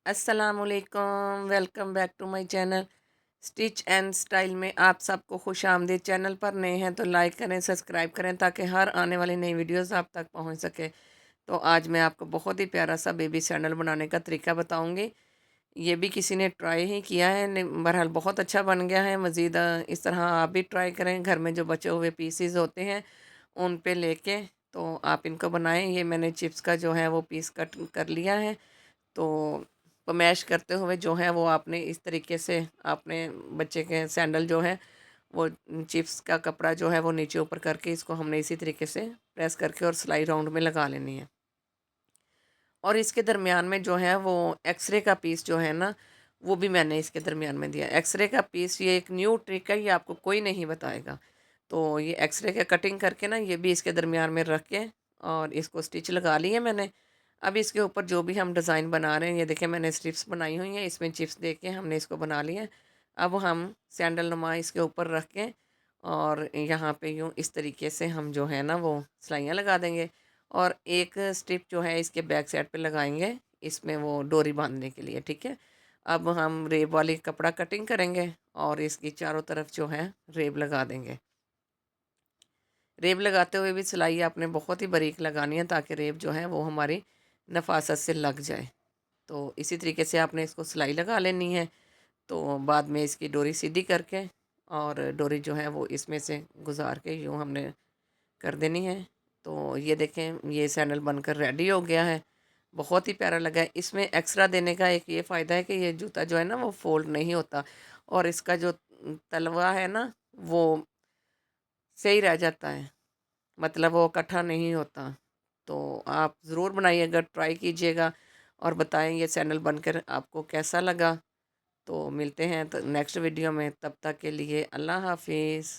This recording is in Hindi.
अस्सलामुअलैकुम, welcome back to my channel stitch and style में आप सबको खुश आमदीद। चैनल पर नए हैं तो लाइक करें, सब्सक्राइब करें ताकि हर आने वाली नई वीडियोस आप तक पहुंच सके। तो आज मैं आपको बहुत ही प्यारा सा बेबी सैंडल बनाने का तरीका बताऊंगी। ये भी किसी ने ट्राई ही किया है, बहरहाल बहुत अच्छा बन गया है। मज़ीद इस तरह आप भी ट्राई करें, घर में जो बचे हुए पीसीज होते हैं उन पे लेके तो आप इनको बनाएं। ये मैंने चिप्स का जो है वो पीस कट कर लिया है। तो मैश करते हुए जो है वो आपने इस तरीके से आपने बच्चे के सैंडल जो है वो चिप्स का कपड़ा जो है वो नीचे ऊपर करके इसको हमने इसी तरीके से प्रेस करके और सिलाई राउंड में लगा लेनी है। और इसके दरमियान में जो है वो एक्सरे का पीस जो है ना वो भी मैंने इसके दरमियान में दिया। एक्सरे का पीस ये एक न्यू ट्रिक है, ये आपको कोई नहीं बताएगा। तो ये एक्सरे का कटिंग करके ना ये भी इसके दरमियान में रख के और इसको स्टिच लगा ली है मैंने। अब इसके ऊपर जो भी हम डिज़ाइन बना रहे हैं, ये देखें मैंने स्ट्रिप्स बनाई हुई हैं, इसमें चिप्स दे के हमने इसको बना लिया है। अब हम सैंडल नुमा इसके ऊपर रख के और यहाँ पे यूँ इस तरीके से हम जो है ना वो सिलाइयाँ लगा देंगे। और एक स्ट्रिप जो है इसके बैक साइड पे लगाएंगे, इसमें वो डोरी बांधने के लिए। ठीक है, अब हम रेब वाली कपड़ा कटिंग करेंगे और इसकी चारों तरफ जो है रेब लगा देंगे। रेब लगाते हुए भी सिलाई आपने बहुत ही बारीक लगानी है ताकि रेब जो है वो हमारी नफासत से लग जाए। तो इसी तरीके से आपने इसको सिलाई लगा लेनी है। तो बाद में इसकी डोरी सीधी करके और डोरी जो है वो इसमें से गुजार के यूँ हमने कर देनी है। तो ये देखें ये सैंडल बनकर रेडी हो गया है। बहुत ही प्यारा लगा है। इसमें एक्स्ट्रा देने का एक ये फ़ायदा है कि ये जूता जो है ना वो फोल्ड नहीं होता और इसका जो तलवा है ना वो सही रह जाता है, मतलब वो इकट्ठा नहीं होता। तो आप ज़रूर बनाइएगा, ट्राई कीजिएगा और बताएं ये सैंडल बनकर आपको कैसा लगा। तो मिलते हैं तो नेक्स्ट वीडियो में, तब तक के लिए अल्लाह हाफिज़।